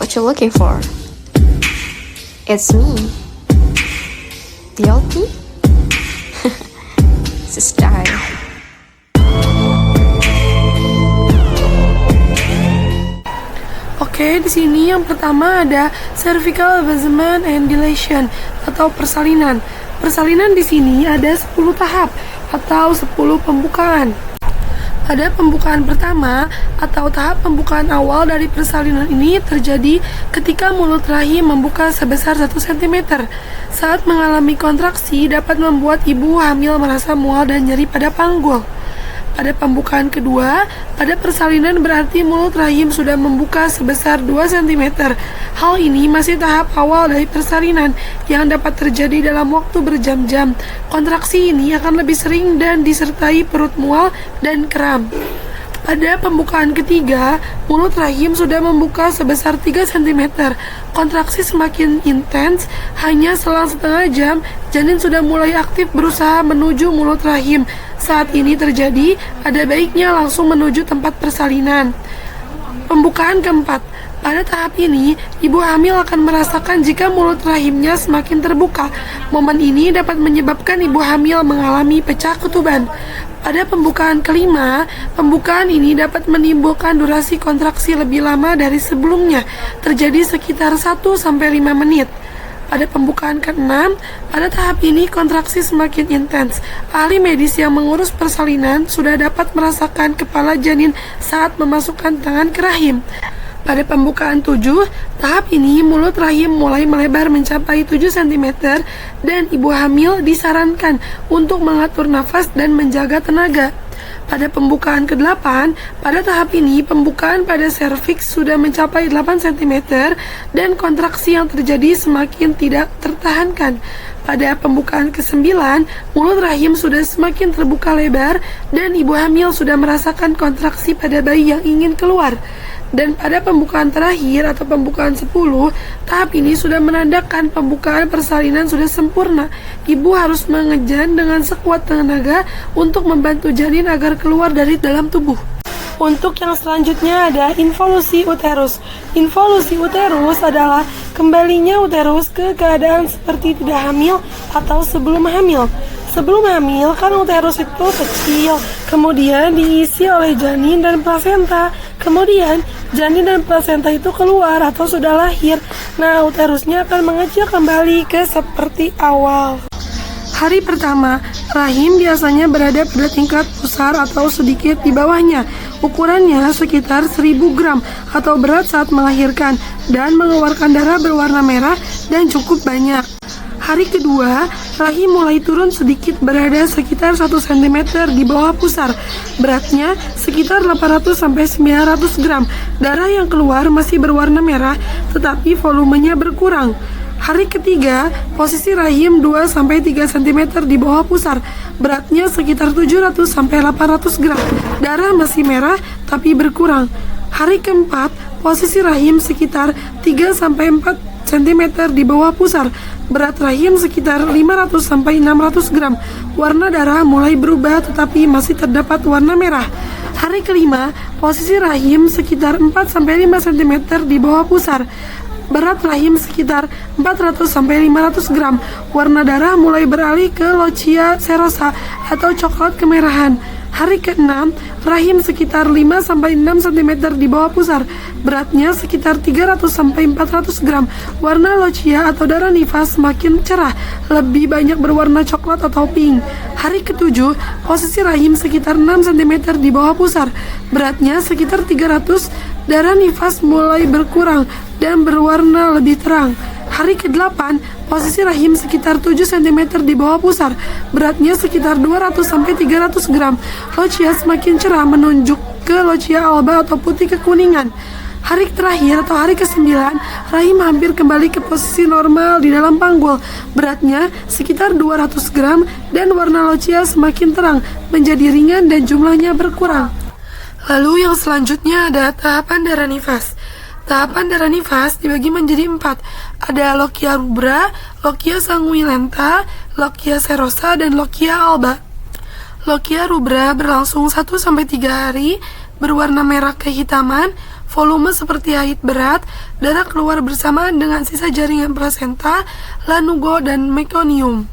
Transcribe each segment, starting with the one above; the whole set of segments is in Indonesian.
what you're looking for. It's me, the LP. It's time. Oke, di sini yang pertama ada cervical basement and dilation atau persalinan. Persalinan di sini ada 10 tahap atau 10 pembukaan. Pada pembukaan pertama atau tahap pembukaan awal dari persalinan ini terjadi ketika mulut rahim membuka sebesar 1 cm. Saat mengalami kontraksi dapat membuat ibu hamil merasa mual dan nyeri pada panggul. Pada pembukaan kedua, pada persalinan berarti mulut rahim sudah membuka sebesar 2 cm. Hal ini masih tahap awal dari persalinan yang dapat terjadi dalam waktu berjam-jam. Kontraksi ini akan lebih sering dan disertai perut mual dan kram. Pada pembukaan ketiga, mulut rahim sudah membuka sebesar 3 cm. Kontraksi semakin intens, hanya selang setengah jam, janin sudah mulai aktif berusaha menuju mulut rahim. Saat ini terjadi, ada baiknya langsung menuju tempat persalinan. Pembukaan keempat. Pada tahap ini, ibu hamil akan merasakan jika mulut rahimnya semakin terbuka. Momen ini dapat menyebabkan ibu hamil mengalami pecah ketuban. Pada pembukaan kelima, pembukaan ini dapat menimbulkan durasi kontraksi lebih lama dari sebelumnya, terjadi sekitar 1-5 menit. Pada pembukaan ke-6, pada tahap ini kontraksi semakin intens. Ahli medis yang mengurus persalinan sudah dapat merasakan kepala janin saat memasukkan tangan ke rahim. Pada pembukaan 7, tahap ini mulut rahim mulai melebar mencapai 7 cm dan ibu hamil disarankan untuk mengatur nafas dan menjaga tenaga. Pada pembukaan ke-8, pada tahap ini pembukaan pada serviks sudah mencapai 8 cm dan kontraksi yang terjadi semakin tidak tertahankan. Pada pembukaan ke-9, mulut rahim sudah semakin terbuka lebar dan ibu hamil sudah merasakan kontraksi pada bayi yang ingin keluar. Dan pada pembukaan terakhir atau pembukaan 10, tahap ini sudah menandakan pembukaan persalinan sudah sempurna. Ibu harus mengejan dengan sekuat tenaga untuk membantu janin agar keluar dari dalam tubuh. Untuk yang selanjutnya ada involusi uterus. Involusi uterus adalah kembalinya uterus ke keadaan seperti tidak hamil atau sebelum hamil. Sebelum hamil kan uterus itu kecil, kemudian diisi oleh janin dan plasenta. Kemudian janin dan plasenta itu keluar atau sudah lahir. Nah, uterusnya akan mengecil kembali ke seperti awal. Hari pertama, rahim biasanya berada pada tingkat pusar atau sedikit di bawahnya. Ukurannya sekitar 1000 gram atau berat saat melahirkan dan mengeluarkan darah berwarna merah dan cukup banyak. Hari kedua, rahim mulai turun sedikit berada sekitar 1 cm di bawah pusar. Beratnya sekitar 800-900 gram. Darah yang keluar masih berwarna merah, tetapi volumenya berkurang. Hari ketiga, posisi rahim 2-3 cm di bawah pusar. Beratnya sekitar 700-800 gram. Darah masih merah, tapi berkurang. Hari keempat, posisi rahim sekitar 3-4 cm di bawah pusar. Berat rahim sekitar 500-600 gram. Warna darah mulai berubah tetapi masih terdapat warna merah. Hari kelima, posisi rahim sekitar 4-5 cm di bawah pusar. Berat rahim sekitar 400-500 gram. Warna darah mulai beralih ke lochia serosa atau coklat kemerahan. Hari ke-6, rahim sekitar 5-6 cm di bawah pusar. Beratnya sekitar 300-400 gram. Warna lochia atau darah nifas semakin cerah, lebih banyak berwarna coklat atau pink. Hari ke-7, posisi rahim sekitar 6 cm di bawah pusar. Beratnya sekitar 300, darah nifas mulai berkurang dan berwarna lebih terang. Hari ke-8, posisi rahim sekitar 7 cm di bawah pusar. Beratnya sekitar 200-300 gram. Lochia semakin cerah menunjuk ke lochia alba atau putih kekuningan. Hari terakhir atau hari ke-9, rahim hampir kembali ke posisi normal di dalam panggul. Beratnya sekitar 200 gram dan warna lochia semakin terang, menjadi ringan dan jumlahnya berkurang. Lalu yang selanjutnya ada tahapan darah nifas. Tahapan darah nifas dibagi menjadi 4. Ada lochia rubra, lochia sanguinolenta, lochia serosa, dan lochia alba. Lochia rubra berlangsung 1-3 hari, berwarna merah kehitaman. volume seperti haid berat, darah keluar bersamaan dengan sisa jaringan plasenta, lanugo, dan meconium.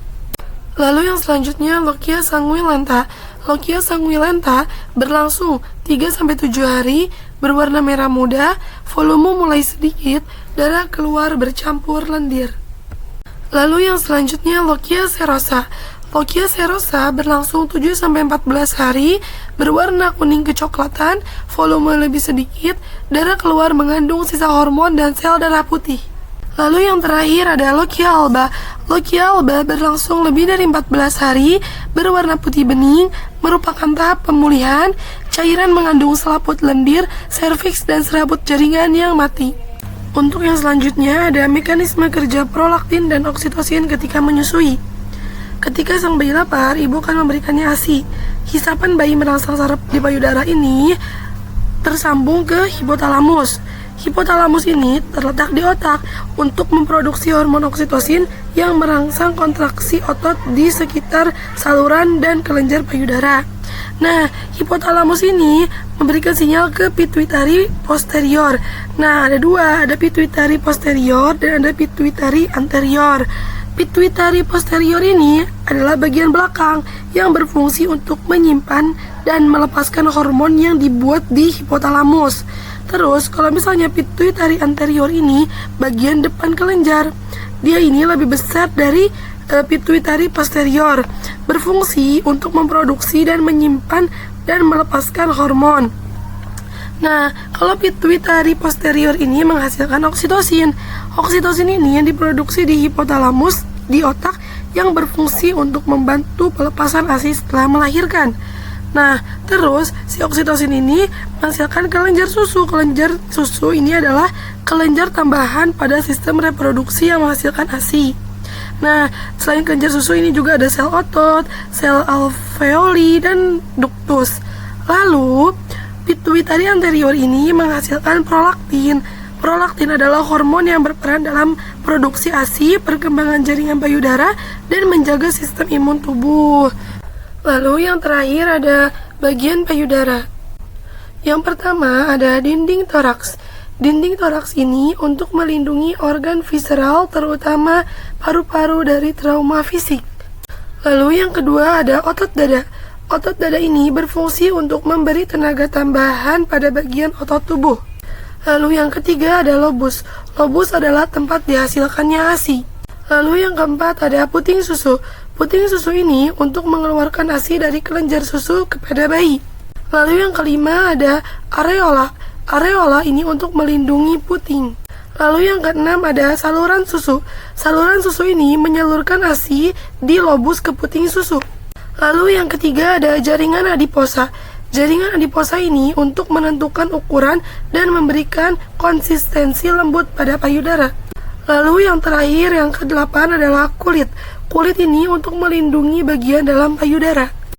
Lalu yang selanjutnya lochia sanguinolenta. Lochia sanguinolenta berlangsung 3-7 hari, berwarna merah muda, volume mulai sedikit, darah keluar bercampur lendir. Lalu yang selanjutnya lochia serosa. Lochia serosa berlangsung 7-14 hari, berwarna kuning kecoklatan, volume lebih sedikit, darah keluar mengandung sisa hormon dan sel darah putih. Lalu yang terakhir ada lochia alba. Lochia alba berlangsung lebih dari 14 hari, berwarna putih bening, merupakan tahap pemulihan, cairan mengandung selaput lendir, serviks, dan serabut jaringan yang mati. Untuk yang selanjutnya ada mekanisme kerja prolaktin dan oksitosin ketika menyusui. Ketika sang bayi lapar, ibu akan memberikannya ASI. Hisapan bayi merangsang saraf di payudara ini tersambung ke hipotalamus. Hipotalamus ini terletak di otak untuk memproduksi hormon oksitosin yang merangsang kontraksi otot di sekitar saluran dan kelenjar payudara. Nah, hipotalamus ini memberikan sinyal ke pituitari posterior. Nah, ada dua, ada pituitari posterior dan ada pituitari anterior. Pituitari posterior ini adalah bagian belakang yang berfungsi untuk menyimpan dan melepaskan hormon yang dibuat di hipotalamus. Terus, kalau misalnya pituitari anterior ini bagian depan kelenjar, dia ini lebih besar dari pituitari posterior, berfungsi untuk memproduksi dan menyimpan dan melepaskan hormon. Nah, kalau pituitari posterior ini menghasilkan oksitosin. Oksitosin ini yang diproduksi di hipotalamus di otak yang berfungsi untuk membantu pelepasan ASI setelah melahirkan. Nah, terus si oksitosin ini menghasilkan kelenjar susu. Kelenjar susu ini adalah kelenjar tambahan pada sistem reproduksi yang menghasilkan ASI. Nah, selain kelenjar susu ini juga ada sel otot, sel alveoli, dan ductus. Lalu, pituitari anterior ini menghasilkan prolaktin. Prolaktin adalah hormon yang berperan dalam produksi ASI, perkembangan jaringan payudara, dan menjaga sistem imun tubuh. Lalu yang terakhir ada bagian payudara. Yang pertama ada dinding toraks. Dinding toraks ini untuk melindungi organ visceral terutama paru-paru dari trauma fisik. Lalu yang kedua ada otot dada. Otot dada ini berfungsi untuk memberi tenaga tambahan pada bagian otot tubuh. Lalu yang ketiga ada lobus. Lobus adalah tempat dihasilkannya ASI. Lalu yang keempat ada puting susu. Puting susu ini untuk mengeluarkan ASI dari kelenjar susu kepada bayi. Lalu yang kelima ada areola. Areola ini untuk melindungi puting. Lalu yang keenam ada saluran susu. Saluran susu ini menyalurkan ASI di lobus ke puting susu. Lalu yang ketiga ada jaringan adiposa. Jaringan adiposa ini untuk menentukan ukuran dan memberikan konsistensi lembut pada payudara. Lalu yang terakhir, yang ke-8 adalah kulit. Kulit ini untuk melindungi bagian dalam payudara.